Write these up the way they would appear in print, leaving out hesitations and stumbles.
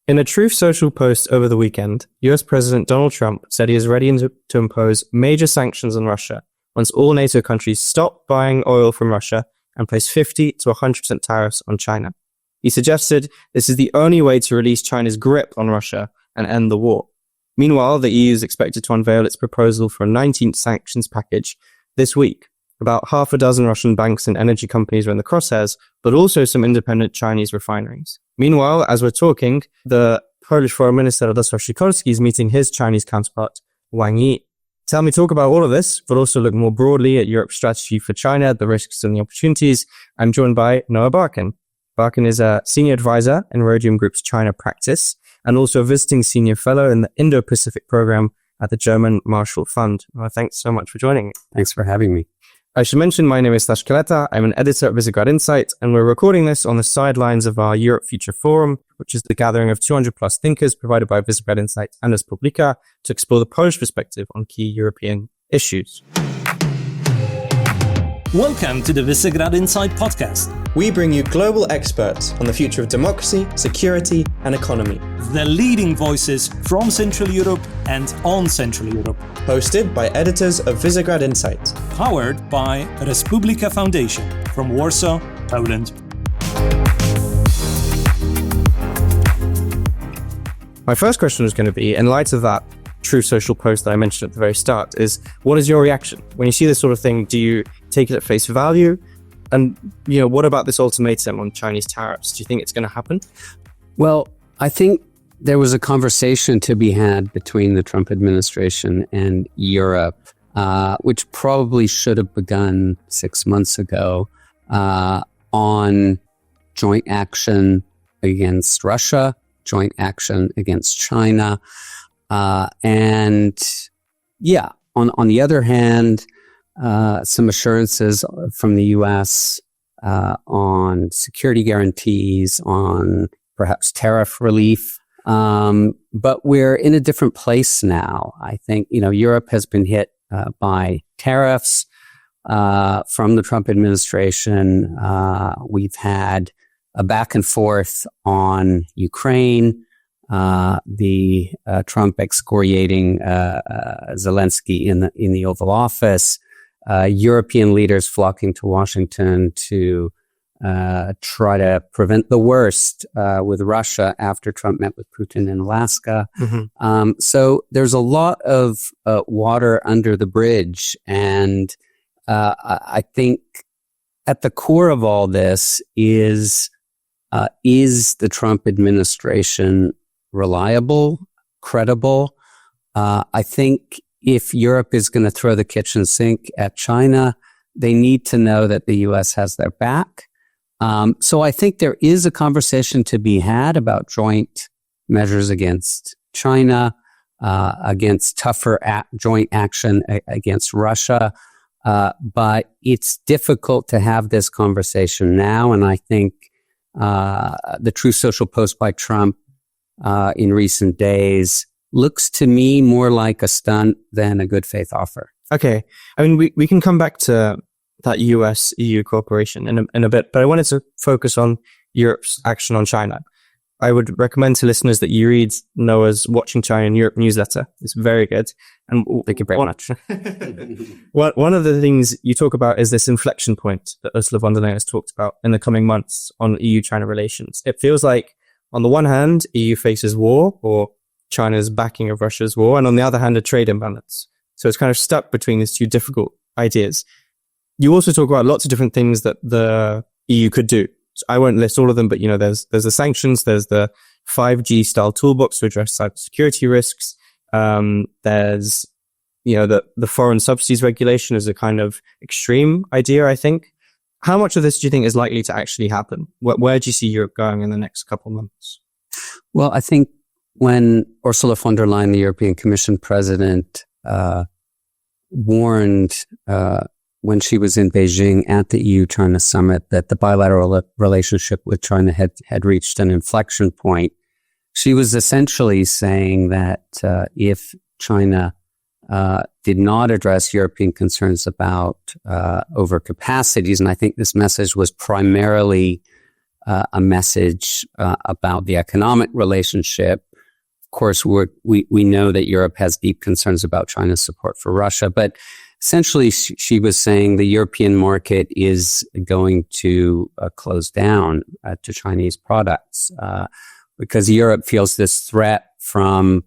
In a Truth Social post over the weekend, US President Donald Trump said he is ready to impose major sanctions on Russia once all NATO countries stop buying oil from Russia and place 50 to 100% tariffs on China. He suggested this is the only way to release China's grip on Russia and end the war. Meanwhile, the EU is expected to unveil its proposal for a 19th sanctions package this week. About half a dozen Russian banks and energy companies are in the crosshairs, but also some independent Chinese refineries. Meanwhile, as we're talking, the Polish Foreign Minister is meeting his Chinese counterpart, Wang Yi. To help me talk about all of this, but also look more broadly at Europe's strategy for China, the risks and the opportunities, I'm joined by Noah Barkin. Barkin is a senior advisor in Rhodium Group's China practice and also a visiting senior fellow in the Indo-Pacific Programme at the German Marshall Fund. Well, thanks so much for joining me. Thanks for having me. I should mention my name is Staś Kaleta. I'm an editor at Visegrad Insight, and we're recording this on the sidelines of our Europe Future Forum, which is the gathering of 200 plus thinkers provided by Visegrad Insight and as Publica to explore the Polish perspective on key European issues. Welcome to the Visegrad Insight podcast. We bring you global experts on the future of democracy, security, and economy. The leading voices from Central Europe and on Central Europe. Hosted by editors of Visegrad Insight. Powered by Publica Foundation from Warsaw, Poland. My first question is going to be, in light of that True Social post that I mentioned at the very start, is what is your reaction? When you see this sort of thing, do you take it at face value? And, what about this ultimatum on Chinese tariffs? Do you think it's going to happen? Well, I think there was a conversation to be had between the Trump administration and Europe, which probably should have begun 6 months ago, on joint action against Russia, joint action against China. On the other hand, some assurances from the U.S. On security guarantees, on perhaps tariff relief. But we're in a different place now. I think, Europe has been hit by tariffs from the Trump administration. We've had a back and forth on Ukraine. The Trump excoriating Zelensky in the Oval Office, European leaders flocking to Washington to try to prevent the worst with Russia after Trump met with Putin in Alaska. Mm-hmm. So there's a lot of water under the bridge, and I think at the core of all this is the Trump administration reliable, credible? I think if Europe is going to throw the kitchen sink at China, they need to know that the U.S. has their back. So I think there is a conversation to be had about joint measures against China, against tougher joint action against Russia. But it's difficult to have this conversation now. And I think the True Social post by Trump in recent days looks to me more like a stunt than a good faith offer. Okay. I mean, we can come back to that US-EU cooperation in a bit, but I wanted to focus on Europe's action on China. I would recommend to listeners that you read Noah's Watching China in Europe newsletter. It's very good. And thank you very much. One of the things you talk about is this inflection point that Ursula von der Leyen has talked about in the coming months on EU-China relations. It feels like, on the one hand, EU faces war, or China's backing of Russia's war, and on the other hand, a trade imbalance. So it's kind of stuck between these two difficult ideas. You also talk about lots of different things that the EU could do. So I won't list all of them, but there's the sanctions, there's the 5G style toolbox to address cybersecurity risks. There's the foreign subsidies regulation is a kind of extreme idea, I think. How much of this do you think is likely to actually happen? Where do you see Europe going in the next couple of months? Well, I think when Ursula von der Leyen, the European Commission president, warned when she was in Beijing at the EU-China summit that the bilateral relationship with China had reached an inflection point, she was essentially saying that if China did not address European concerns about overcapacities, and I think this message was primarily a message about the economic relationship. Of course, we know that Europe has deep concerns about China's support for Russia, but essentially she was saying the European market is going to close down to Chinese products because Europe feels this threat from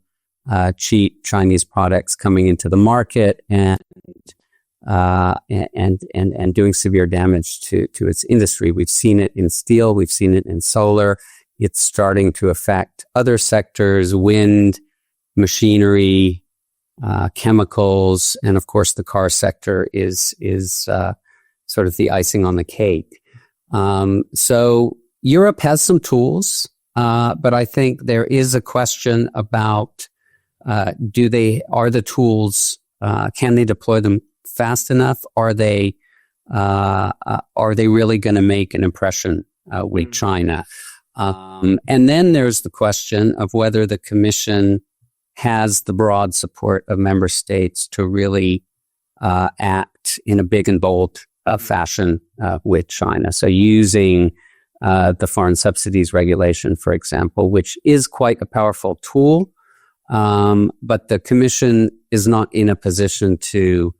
cheap Chinese products coming into the market and doing severe damage to its industry. We've seen it in steel. We've seen it in solar. It's starting to affect other sectors, wind, machinery, chemicals, and of course the car sector is sort of the icing on the cake. So Europe has some tools, but I think there is a question about are the tools, can they deploy them fast enough? Are they really going to make an impression with China? And then there's the question of whether the Commission has the broad support of member states to really act in a big and bold fashion with China. So using the foreign subsidies regulation, for example, which is quite a powerful tool, but the Commission is not in a position to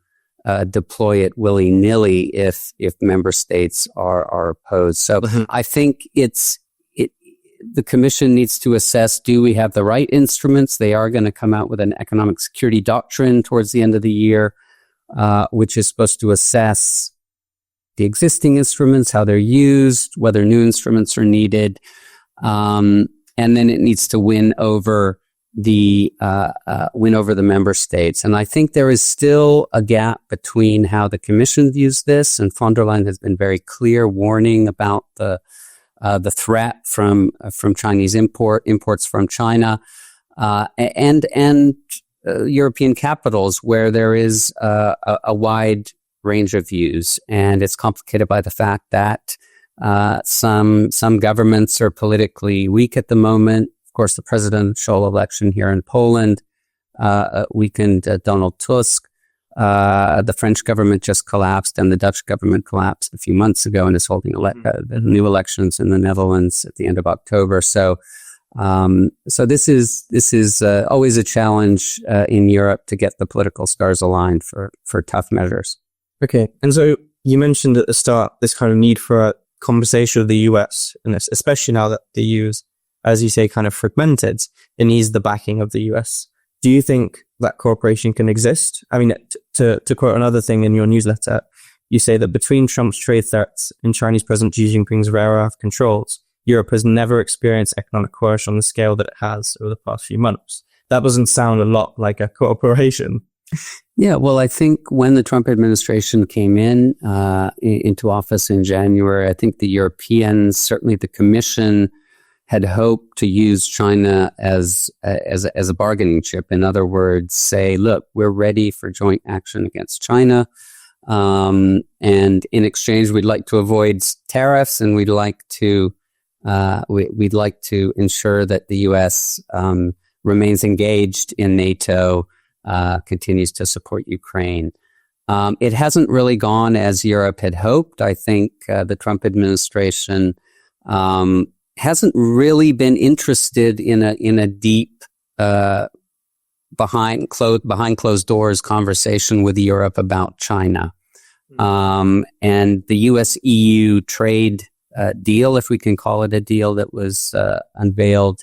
deploy it willy-nilly if member states are opposed. So I think the Commission needs to assess, do we have the right instruments? They are going to come out with an economic security doctrine towards the end of the year, which is supposed to assess the existing instruments, how they're used, whether new instruments are needed. And then it needs to win over the member states. And I think there is still a gap between how the Commission views this, and von der Leyen has been very clear, warning about the threat from Chinese imports from China, and European capitals where there is a wide range of views, and it's complicated by the fact that some governments are politically weak at the moment. Of course, the presidential election here in Poland weakened Donald Tusk. The French government just collapsed, and the Dutch government collapsed a few months ago and is holding new elections in the Netherlands at the end of October. So this is always a challenge in Europe to get the political stars aligned for tough measures. Okay, and so you mentioned at the start this kind of need for a conversation with the US, and this, especially now that the EU is, as you say, kind of fragmented, it needs the backing of the US. Do you think that cooperation can exist? I mean, to quote another thing in your newsletter, you say that between Trump's trade threats and Chinese President Xi Jinping's rare earth controls, Europe has never experienced economic coercion on the scale that it has over the past few months. That doesn't sound a lot like a cooperation. Yeah, well, I think when the Trump administration came into office in January, I think the Europeans, certainly the Commission, had hoped to use China as a bargaining chip. In other words, say, look, we're ready for joint action against China, and in exchange, we'd like to avoid tariffs, and we'd like to ensure that the U.S. Remains engaged in NATO, continues to support Ukraine. It hasn't really gone as Europe had hoped. I think the Trump administration hasn't really been interested in a deep behind closed doors conversation with Europe about China. And the US-EU trade deal, if we can call it a deal, that was unveiled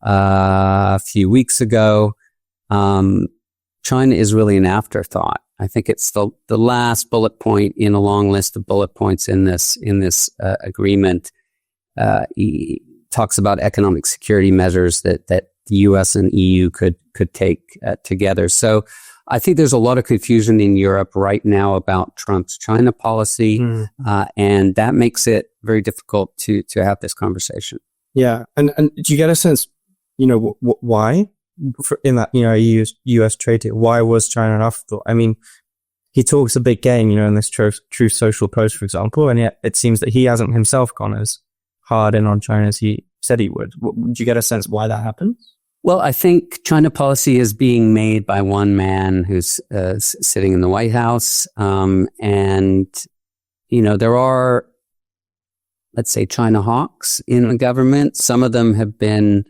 a few weeks ago, China is really an afterthought. I think it's the last bullet point in a long list of bullet points in this agreement. He talks about economic security measures that the U.S. and EU could take together. So I think there's a lot of confusion in Europe right now about Trump's China policy, and that makes it very difficult to have this conversation. Yeah, and do you get a sense, why? In that, U.S. trade deal, why was China an afterthought? I mean, he talks a big game, in this Truth Social post, for example, and yet it seems that he hasn't himself gone as hard in on China as he said he would. Do you get a sense why that happened? Well, I think China policy is being made by one man who's sitting in the White House, and there are let's say, China hawks in the government. Some of them have been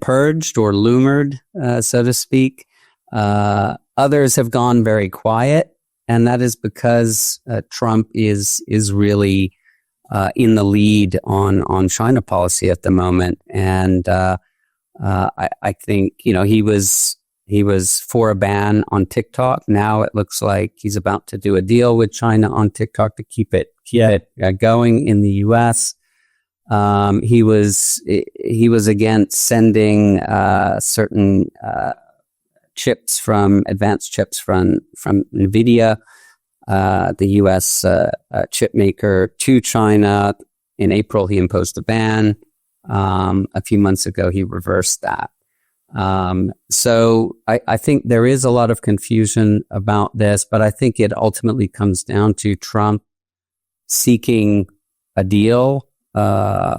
purged or lured, so to speak. Others have gone very quiet, and that is because Trump is really in the lead on China policy at the moment. And I think, he was for a ban on TikTok. Now it looks like he's about to do a deal with China on TikTok to keep it going in the U.S. He was against sending certain advanced chips from NVIDIA, the U.S. chip maker, to China. In April, he imposed a ban. A few months ago, he reversed that. So I think there is a lot of confusion about this, but I think it ultimately comes down to Trump seeking a deal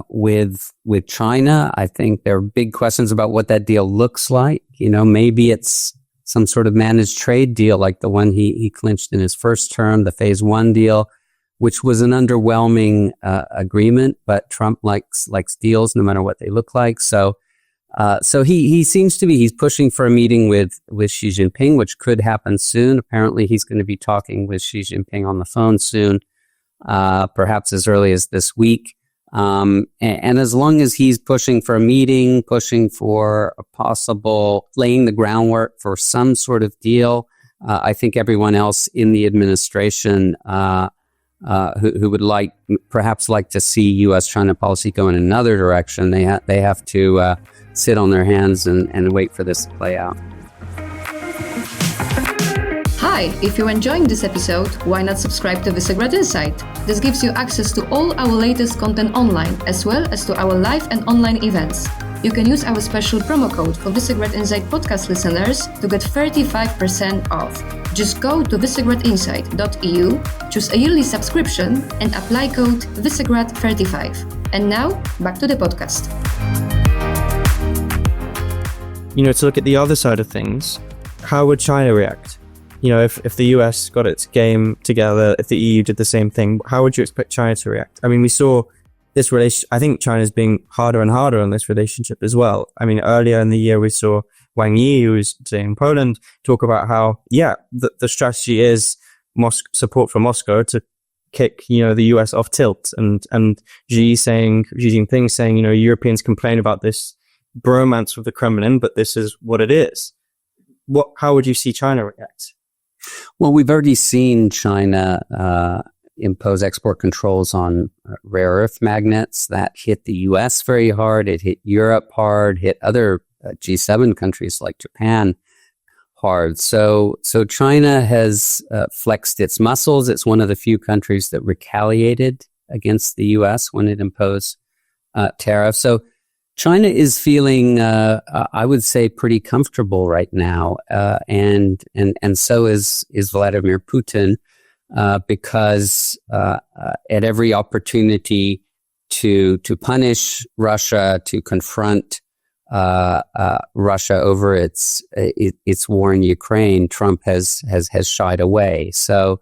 with China. I think there are big questions about what that deal looks like. Maybe it's some sort of managed trade deal like the one he clinched in his first term, the Phase 1 deal, which was an underwhelming agreement, but Trump likes deals no matter what they look like. So he seems to be, he's pushing for a meeting with Xi Jinping, which could happen soon. Apparently he's going to be talking with Xi Jinping on the phone soon, perhaps as early as this week. And as long as he's pushing for a meeting, pushing for a possible, laying the groundwork for some sort of deal, I think everyone else in the administration who would perhaps like to see U.S.-China policy go in another direction, they have to sit on their hands and wait for this to play out. Hi, if you're enjoying this episode, why not subscribe to Visegrad Insight? This gives you access to all our latest content online, as well as to our live and online events. You can use our special promo code for Visegrad Insight podcast listeners to get 35% off. Just go to visegradinsight.eu, choose a yearly subscription, and apply code Visegrad35. And now, back to the podcast. To look at the other side of things, how would China react? If the US got its game together, if the EU did the same thing, how would you expect China to react? I mean, we saw this relation. I think China's being harder and harder on this relationship as well. I mean, earlier in the year, we saw Wang Yi, who was in Poland, talk about how, the strategy is support from Moscow to kick, the US off tilt. And Xi Jinping saying, Europeans complain about this bromance with the Kremlin, but this is what it is. How would you see China react? Well, we've already seen China impose export controls on rare earth magnets. That hit the U.S. very hard. It hit Europe hard, hit other G7 countries like Japan hard. So China has flexed its muscles. It's one of the few countries that retaliated against the U.S. when it imposed tariffs. So China is feeling, I would say, pretty comfortable right now, and so is Vladimir Putin, because at every opportunity to punish Russia, to confront Russia over its war in Ukraine, Trump has shied away. So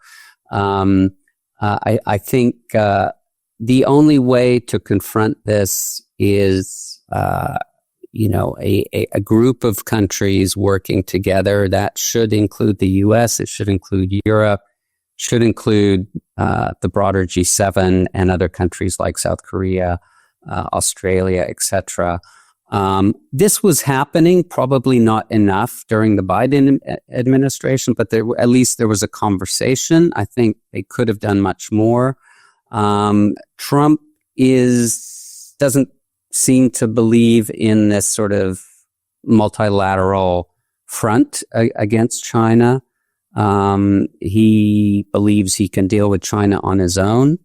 I think the only way to confront this is a group of countries working together. That should include the U.S., it should include Europe, should include the broader G7 and other countries like South Korea, Australia, etc. This was happening, probably not enough during the Biden administration, but at least there was a conversation. I think they could have done much more. Trump doesn't seem to believe in this sort of multilateral front against China. He believes he can deal with China on his own,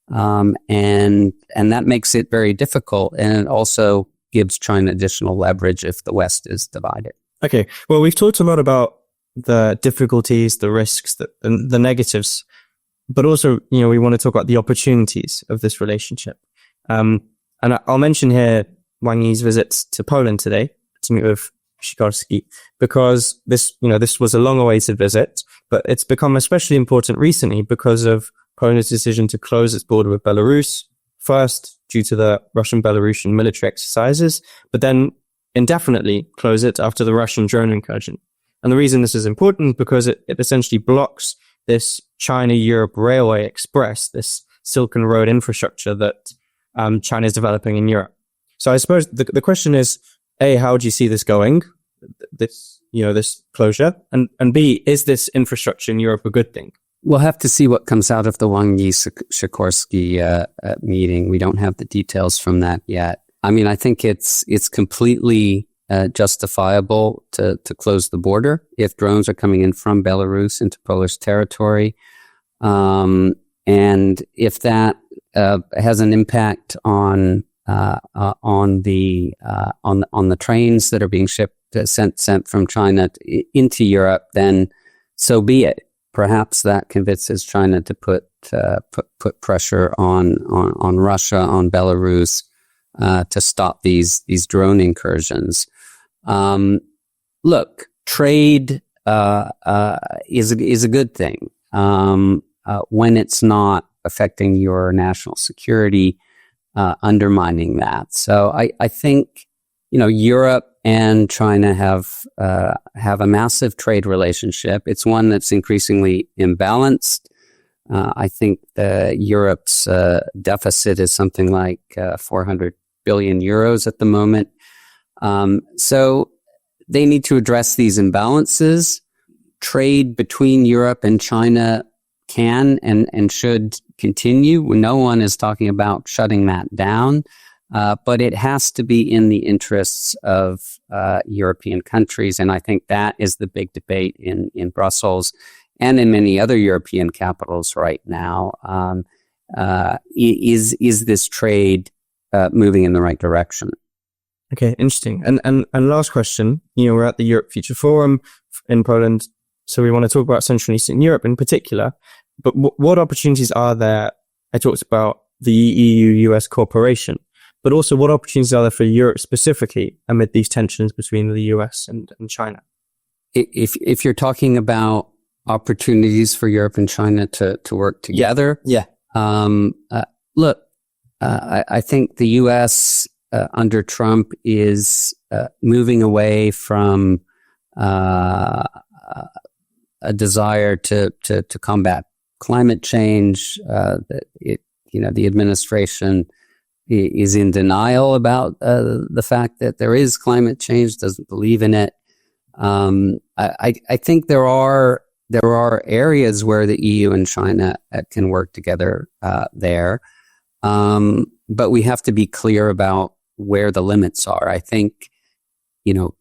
and that makes it very difficult, and it also gives China additional leverage if the West is divided. Okay, well, we've talked a lot about the difficulties, the risks, the negatives, but also, we want to talk about the opportunities of this relationship. And I'll mention here Wang Yi's visit to Poland today to meet with Sikorski, because this was a long-awaited visit, but it's become especially important recently because of Poland's decision to close its border with Belarus first due to the Russian-Belarusian military exercises, but then indefinitely close it after the Russian drone incursion. And the reason this is important because it essentially blocks this China-Europe Railway Express, this Silken Road infrastructure that China is developing in Europe. So I suppose the question is, A, how do you see this going, this closure? And B, is this infrastructure in Europe a good thing? We'll have to see what comes out of the Wang Yi Sikorsky meeting. We don't have the details from that yet. I mean, I think it's completely justifiable to close the border if drones are coming in from Belarus into Polish territory, and if that has an impact on the trains that are being sent from China into Europe, then so be it. Perhaps that convinces China to put pressure on Russia, on Belarus, to stop these drone incursions. Look, trade is a good thing when it's not affecting your national security, undermining that. So I think Europe and China have a massive trade relationship. It's one that's increasingly imbalanced. I think Europe's deficit is something like 400 billion euros at the moment. So they need to address these imbalances. Trade between Europe and China can and should continue. No one is talking about shutting that down, but it has to be in the interests of European countries. And I think that is the big debate in Brussels and in many other European capitals right now. Is this trade moving in the right direction? Okay, interesting. And last question, we're at the Europe Future Forum in Poland, so we want to talk about Central and Eastern Europe in particular, but what opportunities are there? I talked about the EU-US cooperation, but also what opportunities are there for Europe specifically amid these tensions between the US and China? If you're talking about opportunities for Europe and China to work together, look, I think the US under Trump is moving away from a desire to combat climate change. The administration is in denial about the fact that there is climate change, doesn't believe in it. I think there are areas where the EU and China can work together there, but we have to be clear about where the limits are. I think,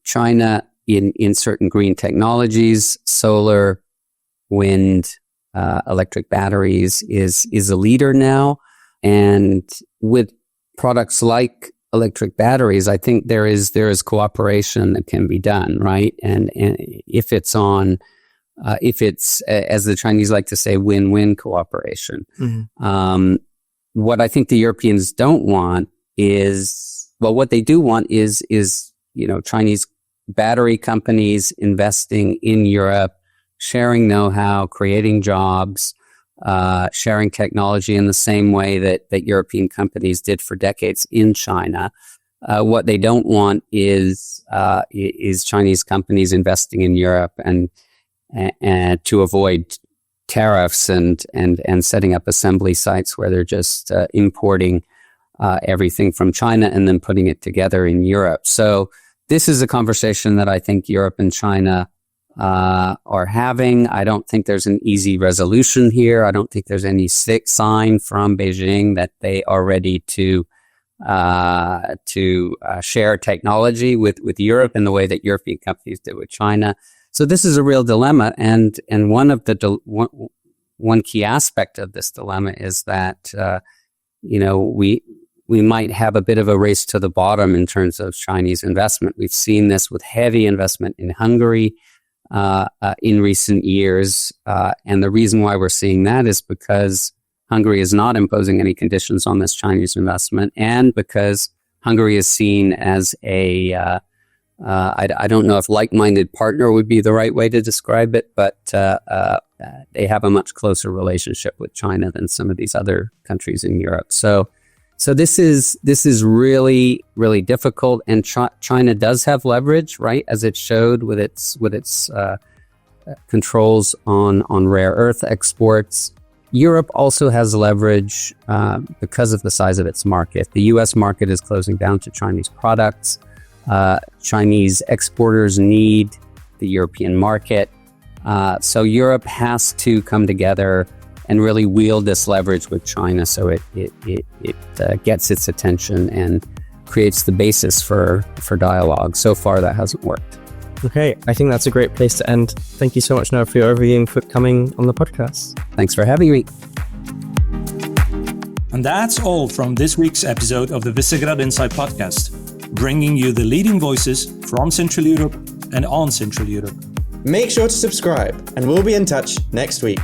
China in certain green technologies, solar, wind, electric batteries is a leader now. And with products like electric batteries, I think there is cooperation that can be done, right? And if it's as the Chinese like to say, win-win cooperation. Mm-hmm. What I think the Europeans don't want what they do want is Chinese battery companies investing in Europe, sharing know-how, creating jobs, sharing technology in the same way that European companies did for decades in China. What they don't want is Chinese companies investing in Europe and to avoid tariffs and setting up assembly sites where they're just importing everything from China and then putting it together in Europe. So this is a conversation that I think Europe and China are having. I don't think there's an easy resolution here. I don't think there's any sign from Beijing that they are ready to share technology with Europe in the way that European companies did with China. So this is a real dilemma, and one key aspect of this dilemma is that we might have a bit of a race to the bottom in terms of Chinese investment. We've seen this with heavy investment in Hungary in recent years, and the reason why we're seeing that is because Hungary is not imposing any conditions on this Chinese investment, and because Hungary is seen as I don't know if like-minded partner would be the right way to describe it, but they have a much closer relationship with China than some of these other countries in Europe. So So this is really, really difficult, and China does have leverage, right? As it showed with its controls on rare earth exports. Europe also has leverage because of the size of its market. The U.S. market is closing down to Chinese products. Chinese exporters need the European market. So Europe has to come together and really wield this leverage with China so it gets its attention and creates the basis for dialogue. So far, that hasn't worked. Okay, I think that's a great place to end. Thank you so much, Noah, for your overview and for coming on the podcast. Thanks for having me. And that's all from this week's episode of the Visegrad Insight podcast, bringing you the leading voices from Central Europe and on Central Europe. Make sure to subscribe, and we'll be in touch next week.